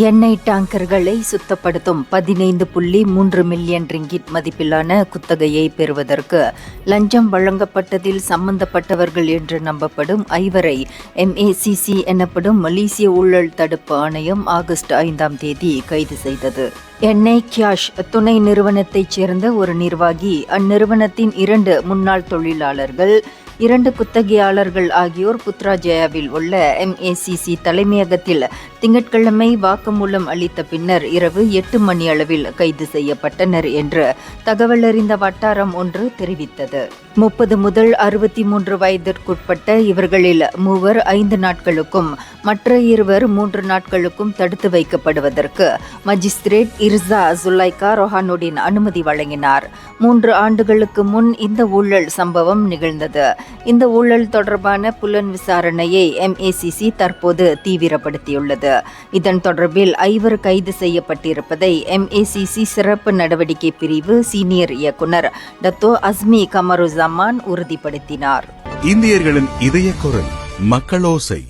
எண்ணெய் டேங்கர்களை சுத்தப்படுத்தும் 15.3 million ringgit மதிப்பிலான குத்தகையை பெறுவதற்கு லஞ்சம் வழங்கப்பட்டதில் சம்பந்தப்பட்டவர்கள் என்று நம்பப்படும் 5 MACC எனப்படும் மலேசிய ஊழல் தடுப்பு ஆணையம் ஆகஸ்ட் 5ஆம் தேதி கைது செய்தது. எண்ணெய் கியாஷ் துணை நிறுவனத்தைச் சேர்ந்த ஒரு நிர்வாகி, அந்நிறுவனத்தின் 2 முன்னாள் தொழிலாளர்கள், 2 குத்தகையாளர்கள் ஆகியோர் புத்ராஜயாவில் உள்ள MACC தலைமையகத்தில் திங்கட்கிழமை வாக்குமூலம் அளித்த பின்னர் இரவு 8 மணி அளவில் கைது செய்யப்பட்டனர் என்று தகவல் அறிந்த வட்டாரம் ஒன்று தெரிவித்தது. 30 முதல் 63 வயதிற்குட்பட்ட இவர்களில் 3 5 நாட்களுக்கும் மற்ற 2 3 நாட்களுக்கும் தடுத்து வைக்கப்படுவதற்கு மஜிஸ்திரேட் இர்சா சுலைகா ரொஹானுடின் அனுமதி வழங்கினார். 3 ஆண்டுகளுக்கு முன் இந்த ஊழல் சம்பவம் நிகழ்ந்தது. இந்த ஊழல் தொடர்பான புலன் விசாரணையை MACC தற்போது தீவிரப்படுத்தியுள்ளது. இதன் தொடர்பில் 5 கைது செய்யப்பட்டிருப்பதை MACC சிறப்பு நடவடிக்கை பிரிவு சீனியர் இயக்குனர் டத்தோ அஸ்மி கமருசமான் உறுதிப்படுத்தினார். இந்தியர்களின் இதய குரல் மக்களோசை.